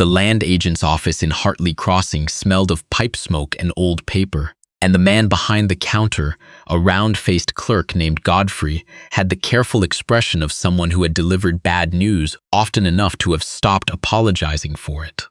The land agent's office in Hartley Crossing smelled of pipe smoke and old paper, and the man behind the counter, a round-faced clerk named Godfrey, had the careful expression of someone who had delivered bad news often enough to have stopped apologizing for it.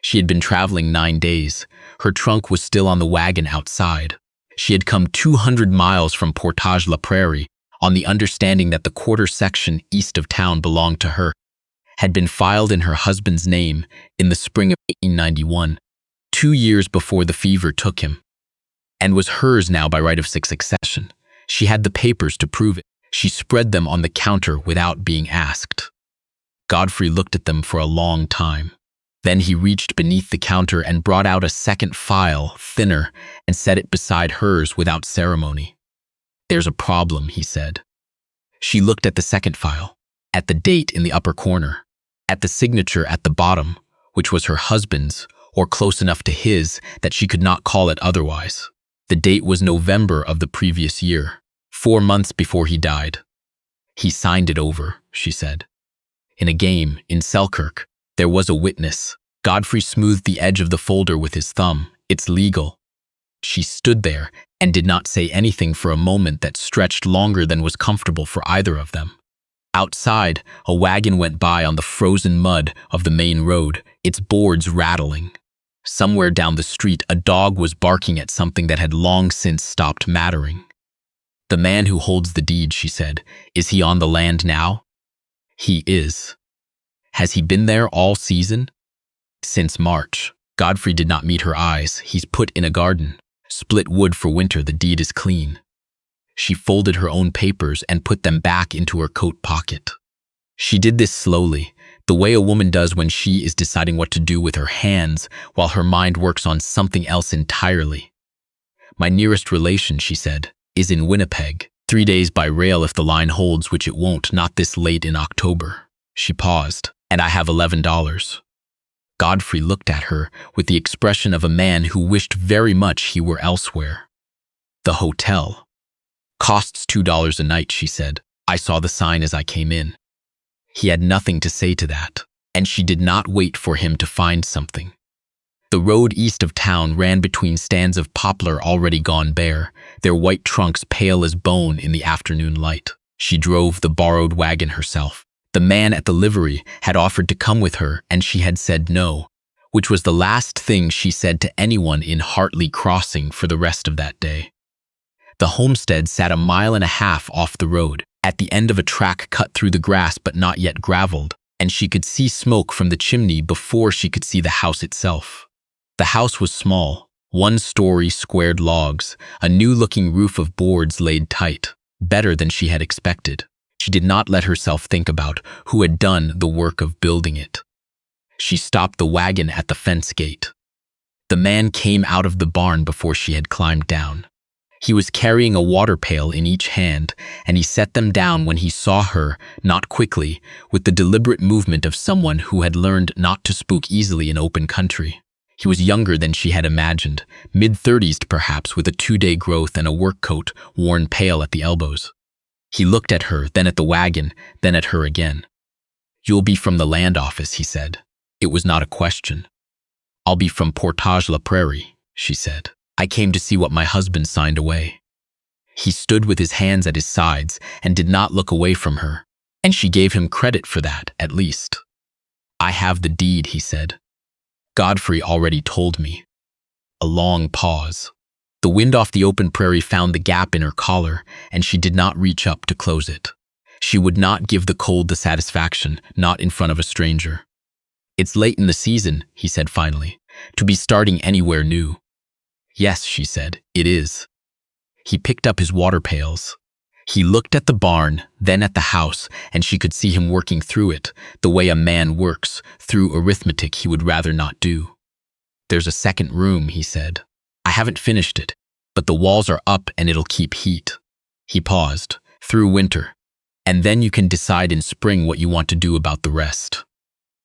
She had been traveling 9 days. Her trunk was still on the wagon outside. She had come 200 miles from Portage la Prairie on the understanding that the quarter section east of town belonged to her, had been filed in her husband's name in the spring of 1891, 2 years before the fever took him, and was hers now by right of succession. She had the papers to prove it. She spread them on the counter without being asked. Godfrey looked at them for a long time. Then he reached beneath the counter and brought out a second file, thinner, and set it beside hers without ceremony. "There's a problem," he said. She looked at the second file, at the date in the upper corner, at the signature at the bottom, which was her husband's, or close enough to his that she could not call it otherwise. The date was November of the previous year, 4 months before he died. "He signed it over," she said. In a game, in Selkirk, there was a witness. Godfrey smoothed the edge of the folder with his thumb. "It's legal." She stood there and did not say anything for a moment that stretched longer than was comfortable for either of them. Outside, a wagon went by on the frozen mud of the main road, its boards rattling. Somewhere down the street, a dog was barking at something that had long since stopped mattering. "The man who holds the deed," she said, "is he on the land now?" "He is." "Has he been there all season?" "Since March." Godfrey did not meet her eyes. "He's put in a garden. Split wood for winter. The deed is clean." She folded her own papers and put them back into her coat pocket. She did this slowly, the way a woman does when she is deciding what to do with her hands while her mind works on something else entirely. "My nearest relation," she said, "is in Winnipeg. 3 days by rail if the line holds, which it won't, not this late in October." She paused. "And I have $11. Godfrey looked at her with the expression of a man who wished very much he were elsewhere. "The hotel costs $2 a night," she said. "I saw the sign as I came in." He had nothing to say to that, and she did not wait for him to find something. The road east of town ran between stands of poplar already gone bare, their white trunks pale as bone in the afternoon light. She drove the borrowed wagon herself. The man at the livery had offered to come with her, and she had said no, which was the last thing she said to anyone in Hartley Crossing for the rest of that day. The homestead sat 1.5 miles off the road, at the end of a track cut through the grass but not yet graveled, and she could see smoke from the chimney before she could see the house itself. The house was small, 1-story squared logs, a new-looking roof of boards laid tight, better than she had expected. She did not let herself think about who had done the work of building it. She stopped the wagon at the fence gate. The man came out of the barn before she had climbed down. He was carrying a water pail in each hand, and he set them down when he saw her, not quickly, with the deliberate movement of someone who had learned not to spook easily in open country. He was younger than she had imagined, mid-30s perhaps, with a 2-day growth and a work coat worn pale at the elbows. He looked at her, then at the wagon, then at her again. "You'll be from the land office," he said. It was not a question. "I'll be from Portage la Prairie," she said. "I came to see what my husband signed away." He stood with his hands at his sides and did not look away from her, and she gave him credit for that, at least. "I have the deed," he said. "Godfrey already told me." A long pause. The wind off the open prairie found the gap in her collar, and she did not reach up to close it. She would not give the cold the satisfaction, not in front of a stranger. "It's late in the season," he said finally, "to be starting anywhere new." "Yes," she said, "it is." He picked up his water pails. He looked at the barn, then at the house, and she could see him working through it, the way a man works, through arithmetic he would rather not do. "There's a second room," he said. "I haven't finished it, but the walls are up and it'll keep heat." He paused. "Through winter. And then you can decide in spring what you want to do about the rest."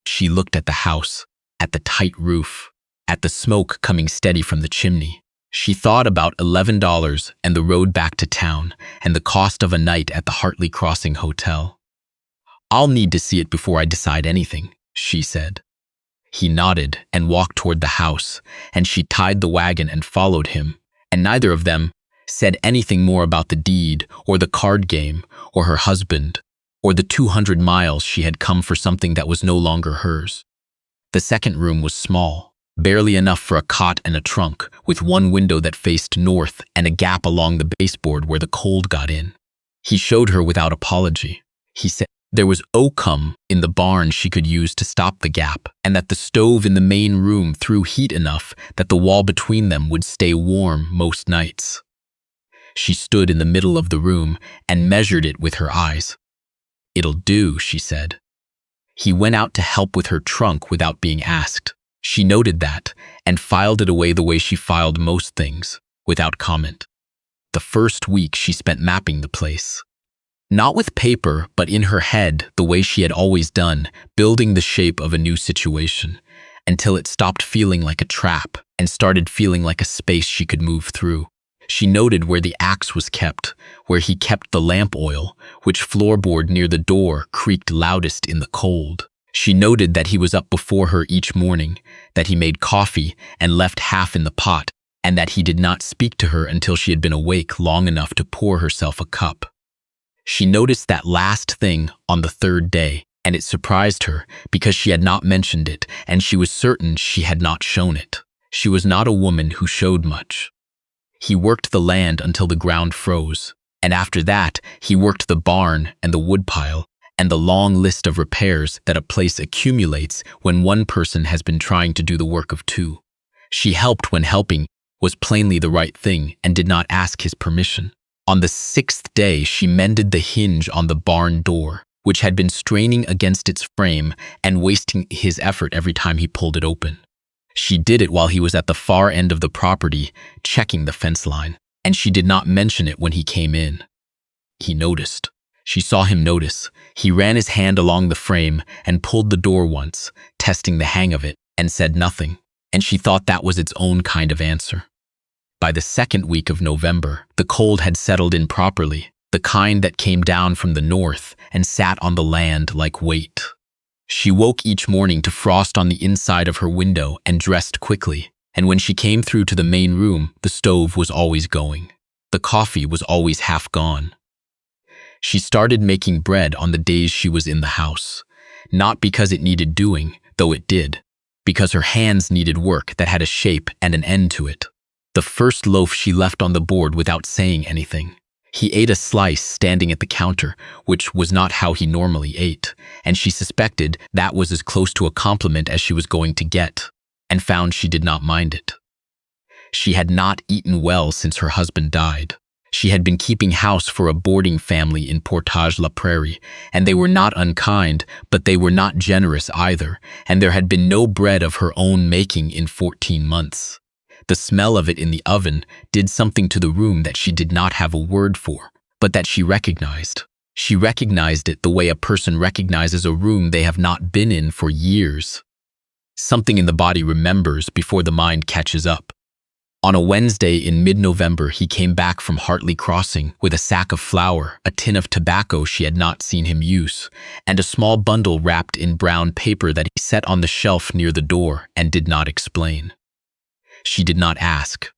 She looked at the house, at the tight roof, at the smoke coming steady from the chimney. She thought about $11 and the road back to town and the cost of a night at the Hartley Crossing Hotel. "I'll need to see it before I decide anything," she said. He nodded and walked toward the house, and she tied the wagon and followed him, and neither of them said anything more about the deed or the card game or her husband or the 200 miles she had come for something that was no longer hers. The second room was small, barely enough for a cot and a trunk, with one window that faced north and a gap along the baseboard where the cold got in. He showed her without apology. He said there was oakum in the barn she could use to stop the gap, and that the stove in the main room threw heat enough that the wall between them would stay warm most nights. She stood in the middle of the room and measured it with her eyes. "It'll do," she said. He went out to help with her trunk without being asked. She noted that and filed it away the way she filed most things, without comment. The first week she spent mapping the place. Not with paper, but in her head, the way she had always done, building the shape of a new situation, until it stopped feeling like a trap and started feeling like a space she could move through. She noted where the axe was kept, where he kept the lamp oil, which floorboard near the door creaked loudest in the cold. She noted that he was up before her each morning, that he made coffee and left half in the pot, and that he did not speak to her until she had been awake long enough to pour herself a cup. She noticed that last thing on the third day, and it surprised her because she had not mentioned it, and she was certain she had not shown it. She was not a woman who showed much. He worked the land until the ground froze, and after that, he worked the barn and the woodpile and the long list of repairs that a place accumulates when one person has been trying to do the work of two. She helped when helping was plainly the right thing and did not ask his permission. On the 6th day, she mended the hinge on the barn door, which had been straining against its frame and wasting his effort every time he pulled it open. She did it while he was at the far end of the property, checking the fence line, and she did not mention it when he came in. He noticed. She saw him notice. He ran his hand along the frame and pulled the door once, testing the hang of it, and said nothing, and she thought that was its own kind of answer. By the second week of November, the cold had settled in properly, the kind that came down from the north and sat on the land like weight. She woke each morning to frost on the inside of her window and dressed quickly, and when she came through to the main room, the stove was always going. The coffee was always half gone. She started making bread on the days she was in the house, not because it needed doing, though it did, because her hands needed work that had a shape and an end to it. The first loaf she left on the board without saying anything. He ate a slice standing at the counter, which was not how he normally ate, and she suspected that was as close to a compliment as she was going to get, and found she did not mind it. She had not eaten well since her husband died. She had been keeping house for a boarding family in Portage-la-Prairie, and they were not unkind, but they were not generous either, and there had been no bread of her own making in 14 months. The smell of it in the oven did something to the room that she did not have a word for, but that she recognized. She recognized it the way a person recognizes a room they have not been in for years. Something in the body remembers before the mind catches up. On a Wednesday in mid-November, he came back from Hartley Crossing with a sack of flour, a tin of tobacco she had not seen him use, and a small bundle wrapped in brown paper that he set on the shelf near the door and did not explain. She did not ask.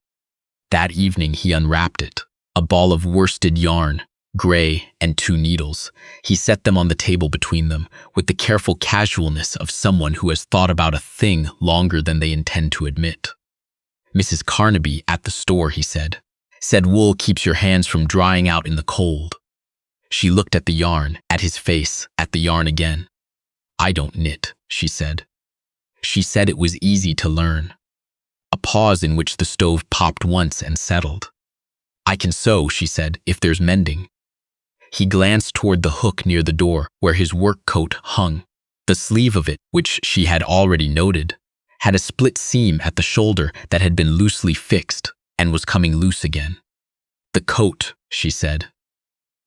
That evening he unwrapped it, a ball of worsted yarn, gray, and 2 needles. He set them on the table between them, with the careful casualness of someone who has thought about a thing longer than they intend to admit. "Mrs. Carnaby at the store," he said wool keeps your hands from drying out in the cold. She looked at the yarn, at his face, at the yarn again. "I don't knit," she said. She said it was easy to learn. A pause in which the stove popped once and settled. "I can sew," she said, "if there's mending." He glanced toward the hook near the door where his work coat hung. The sleeve of it, which she had already noted, had a split seam at the shoulder that had been loosely fixed and was coming loose again. "The coat," she said,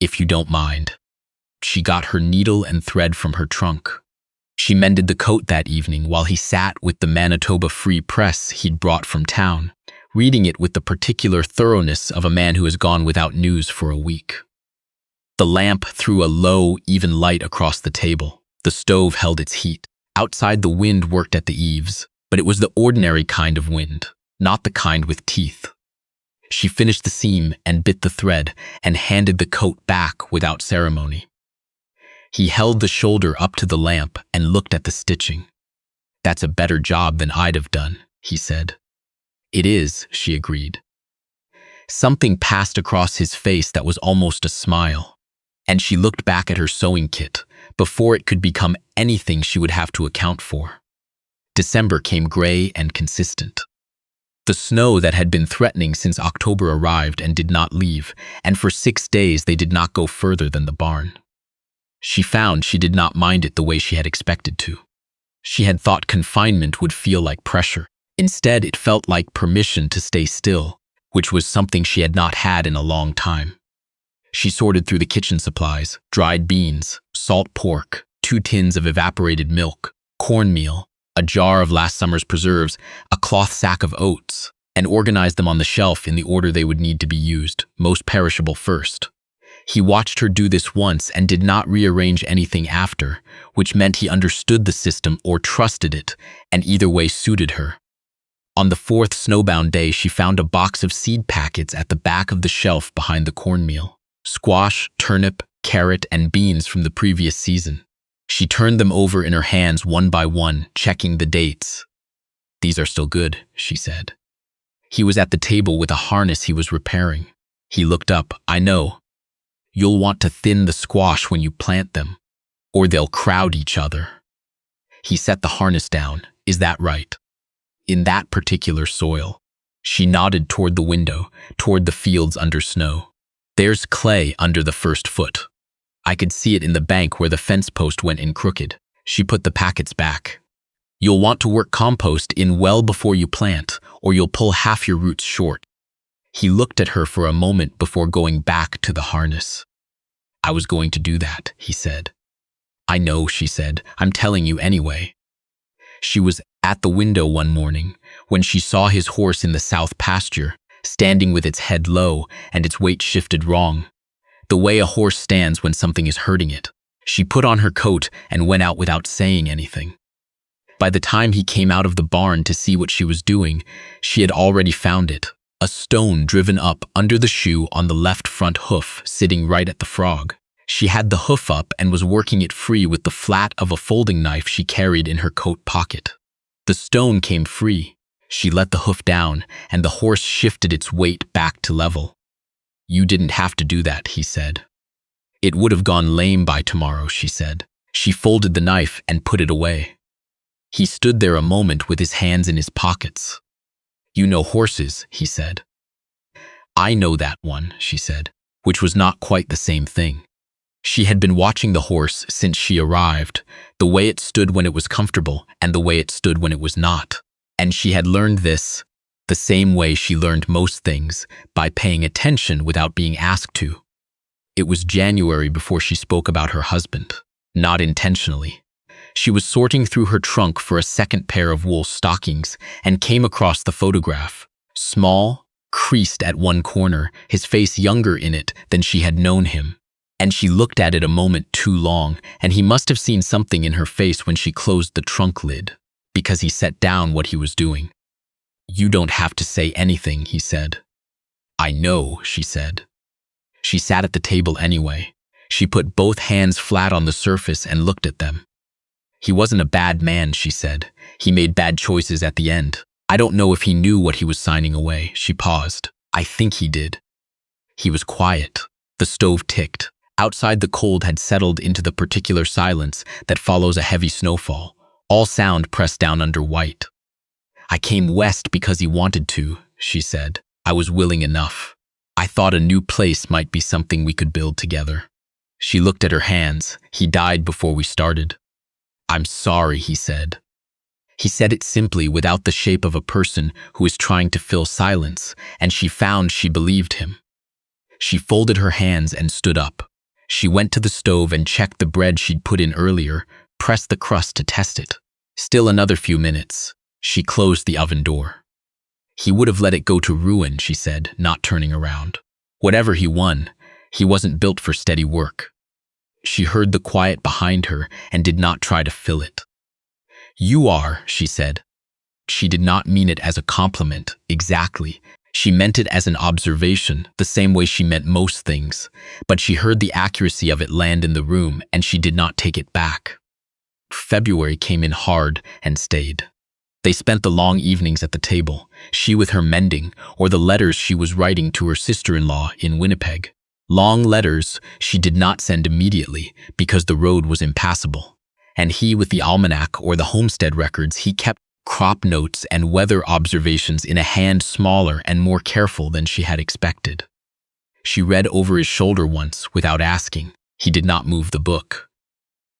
"if you don't mind." She got her needle and thread from her trunk. She mended the coat that evening while he sat with the Manitoba Free Press he'd brought from town, reading it with the particular thoroughness of a man who has gone without news for a week. The lamp threw a low, even light across the table. The stove held its heat. Outside, the wind worked at the eaves, but it was the ordinary kind of wind, not the kind with teeth. She finished the seam and bit the thread and handed the coat back without ceremony. He held the shoulder up to the lamp and looked at the stitching. "That's a better job than I'd have done," he said. "It is," she agreed. Something passed across his face that was almost a smile, and she looked back at her sewing kit before it could become anything she would have to account for. December came gray and consistent. The snow that had been threatening since October arrived and did not leave, and for 6 days they did not go further than the barn. She found she did not mind it the way she had expected to. She had thought confinement would feel like pressure. Instead, it felt like permission to stay still, which was something she had not had in a long time. She sorted through the kitchen supplies: dried beans, salt pork, 2 tins of evaporated milk, cornmeal, a jar of last summer's preserves, a cloth sack of oats, and organized them on the shelf in the order they would need to be used, most perishable first. He watched her do this once and did not rearrange anything after, which meant he understood the system or trusted it, and either way suited her. On the 4th snowbound day, she found a box of seed packets at the back of the shelf behind the cornmeal: squash, turnip, carrot, and beans from the previous season. She turned them over in her hands one by one, checking the dates. "These are still good," she said. He was at the table with a harness he was repairing. He looked up. "I know. You'll want to thin the squash when you plant them, or they'll crowd each other." He set the harness down. "Is that right? In that particular soil?" She nodded toward the window, toward the fields under snow. "There's clay under the first foot. I could see it in the bank where the fence post went in crooked." She put the packets back. "You'll want to work compost in well before you plant, or you'll pull half your roots short." He looked at her for a moment before going back to the harness. "I was going to do that," he said. "I know," she said. "I'm telling you anyway." She was at the window one morning when she saw his horse in the south pasture, standing with its head low and its weight shifted wrong, the way a horse stands when something is hurting it. She put on her coat and went out without saying anything. By the time he came out of the barn to see what she was doing, she had already found it: a stone driven up under the shoe on the left front hoof, sitting right at the frog. She had the hoof up and was working it free with the flat of a folding knife she carried in her coat pocket. The stone came free. She let the hoof down, and the horse shifted its weight back to level. "You didn't have to do that," he said. "It would have gone lame by tomorrow," she said. She folded the knife and put it away. He stood there a moment with his hands in his pockets. "You know horses," he said. "I know that one," she said, which was not quite the same thing. She had been watching the horse since she arrived, the way it stood when it was comfortable and the way it stood when it was not. And she had learned this the same way she learned most things, by paying attention without being asked to. It was January before she spoke about her husband, not intentionally. She was sorting through her trunk for a second pair of wool stockings and came across the photograph. Small, creased at one corner, his face younger in it than she had known him. And she looked at it a moment too long, and he must have seen something in her face when she closed the trunk lid, because he set down what he was doing. "You don't have to say anything," he said. "I know," she said. She sat at the table anyway. She put both hands flat on the surface and looked at them. "He wasn't a bad man," she said. "He made bad choices at the end. I don't know if he knew what he was signing away." She paused. "I think he did." He was quiet. The stove ticked. Outside, the cold had settled into the particular silence that follows a heavy snowfall, all sound pressed down under white. "I came west because he wanted to," she said. "I was willing enough. I thought a new place might be something we could build together." She looked at her hands. "He died before we started." "I'm sorry," he said. He said it simply, without the shape of a person who is trying to fill silence, and she found she believed him. She folded her hands and stood up. She went to the stove and checked the bread she'd put in earlier, pressed the crust to test it. Still another few minutes. She closed the oven door. "He would have let it go to ruin," she said, not turning around. "Whatever he won, he wasn't built for steady work." She heard the quiet behind her and did not try to fill it. "You are," she said. She did not mean it as a compliment, exactly. She meant it as an observation, the same way she meant most things. But she heard the accuracy of it land in the room, and she did not take it back. February came in hard and stayed. They spent the long evenings at the table, she with her mending, or the letters she was writing to her sister-in-law in Winnipeg. Long letters she did not send immediately because the road was impassable. And he with the almanac or the Homestead records, he kept crop notes and weather observations in a hand smaller and more careful than she had expected. She read over his shoulder once without asking. He did not move the book.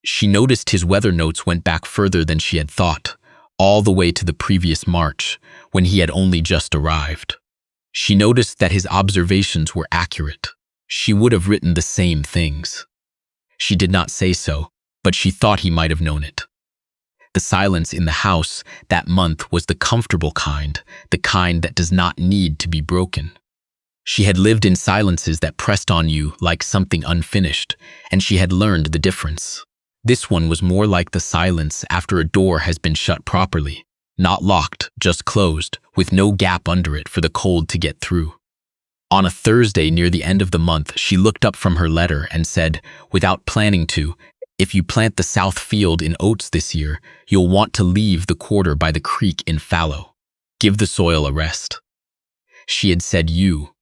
She noticed his weather notes went back further than she had thought, all the way to the previous March, when he had only just arrived. She noticed that his observations were accurate. She would have written the same things. She did not say so, but she thought he might have known it. The silence in the house that month was the comfortable kind, the kind that does not need to be broken. She had lived in silences that pressed on you like something unfinished, and she had learned the difference. This one was more like the silence after a door has been shut properly, not locked, just closed, with no gap under it for the cold to get through. On a Thursday near the end of the month, she looked up from her letter and said, without planning to, "If you plant the south field in oats this year, you'll want to leave the quarter by the creek in fallow. Give the soil a rest." She had said you,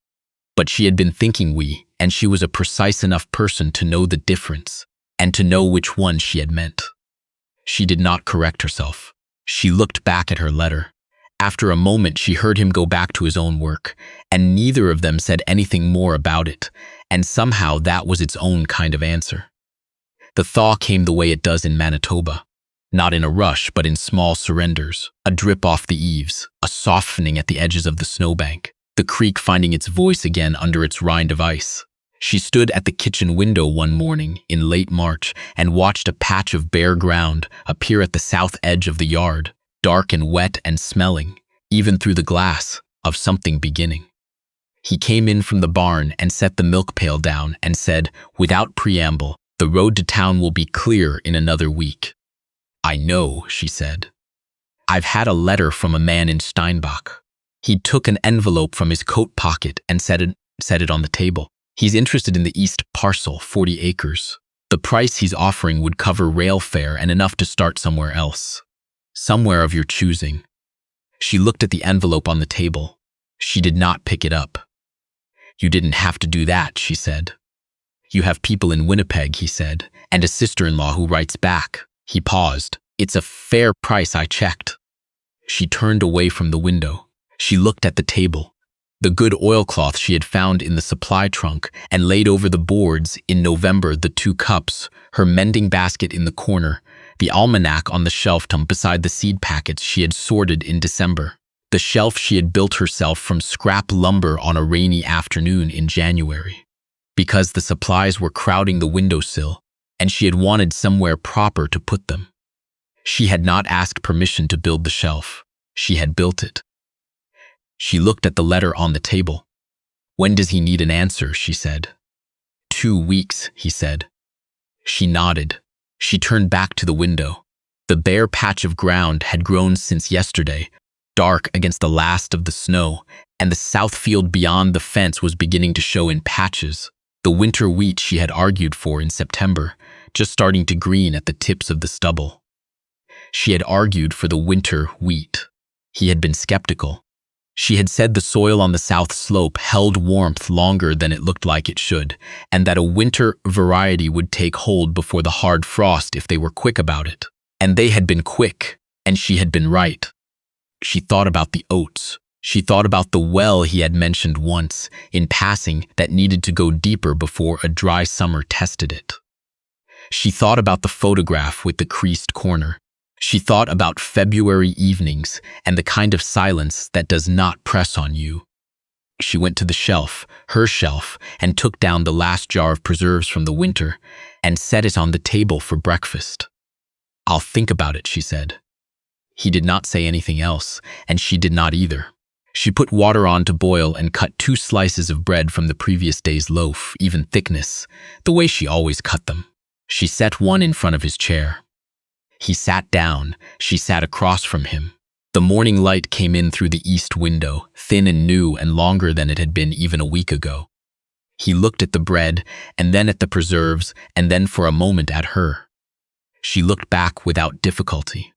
but she had been thinking we, and she was a precise enough person to know the difference, and to know which one she had meant. She did not correct herself. She looked back at her letter. After a moment, she heard him go back to his own work, and neither of them said anything more about it, and somehow that was its own kind of answer. The thaw came the way it does in Manitoba, not in a rush, but in small surrenders, a drip off the eaves, a softening at the edges of the snowbank, the creek finding its voice again under its rind of ice. She stood at the kitchen window one morning in late March and watched a patch of bare ground appear at the south edge of the yard, dark and wet and smelling, even through the glass, of something beginning. He came in from the barn and set the milk pail down and said, without preamble, "The road to town will be clear in another week." "I know," she said. "I've had a letter from a man in Steinbach." He took an envelope from his coat pocket and set it on the table. "He's interested in the east parcel, 40 acres. The price he's offering would cover rail fare and enough to start somewhere else. Somewhere of your choosing." She looked at the envelope on the table. She did not pick it up. "You didn't have to do that," she said. "You have people in Winnipeg," he said, "and a sister-in-law who writes back." He paused. "It's a fair price, I checked." She turned away from the window. She looked at the table. The good oilcloth she had found in the supply trunk and laid over the boards in November, the 2 cups, her mending basket in the corner, the almanac on the shelf beside the seed packets she had sorted in December, the shelf she had built herself from scrap lumber on a rainy afternoon in January. Because the supplies were crowding the windowsill, and she had wanted somewhere proper to put them. She had not asked permission to build the shelf. She had built it. She looked at the letter on the table. "When does he need an answer?" she said. 2 weeks, he said. She nodded. She turned back to the window. The bare patch of ground had grown since yesterday, dark against the last of the snow, and the south field beyond the fence was beginning to show in patches, the winter wheat she had argued for in September, just starting to green at the tips of the stubble. She had argued for the winter wheat. He had been skeptical. She had said the soil on the south slope held warmth longer than it looked like it should, and that a winter variety would take hold before the hard frost if they were quick about it. And they had been quick, and she had been right. She thought about the oats. She thought about the well he had mentioned once, in passing, that needed to go deeper before a dry summer tested it. She thought about the photograph with the creased corner. She thought about February evenings and the kind of silence that does not press on you. She went to the shelf, her shelf, and took down the last jar of preserves from the winter and set it on the table for breakfast. "I'll think about it," she said. He did not say anything else, and she did not either. She put water on to boil and cut 2 slices of bread from the previous day's loaf, even thickness, the way she always cut them. She set one in front of his chair. He sat down. She sat across from him. The morning light came in through the east window, thin and new and longer than it had been even a week ago. He looked at the bread, and then at the preserves, and then for a moment at her. She looked back without difficulty.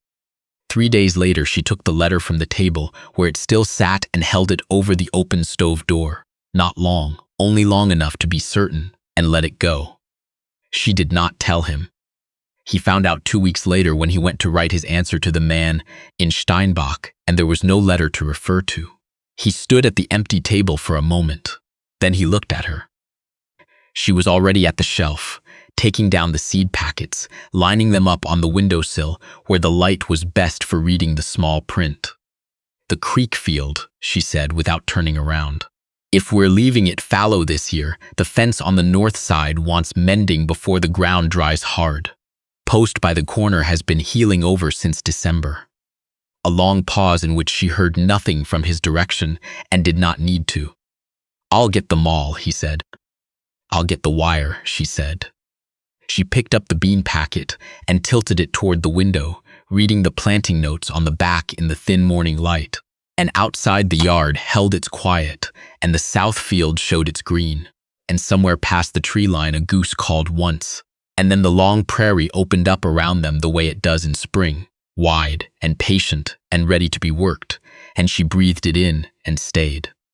3 days later, she took the letter from the table, where it still sat, and held it over the open stove door. Not long, only long enough to be certain, and let it go. She did not tell him. He found out 2 weeks later when he went to write his answer to the man in Steinbach, and there was no letter to refer to. He stood at the empty table for a moment. Then he looked at her. She was already at the shelf, taking down the seed packets, lining them up on the windowsill where the light was best for reading the small print. "The creek field," she said without turning around. "If we're leaving it fallow this year, the fence on the north side wants mending before the ground dries hard. Post by the corner has been healing over since December." A long pause in which she heard nothing from his direction and did not need to. "I'll get the maul," he said. "I'll get the wire," she said. She picked up the bean packet and tilted it toward the window, reading the planting notes on the back in the thin morning light. And outside the yard held its quiet, and the south field showed its green. And somewhere past the tree line a goose called once. And then the long prairie opened up around them the way it does in spring, wide and patient and ready to be worked, and she breathed it in and stayed.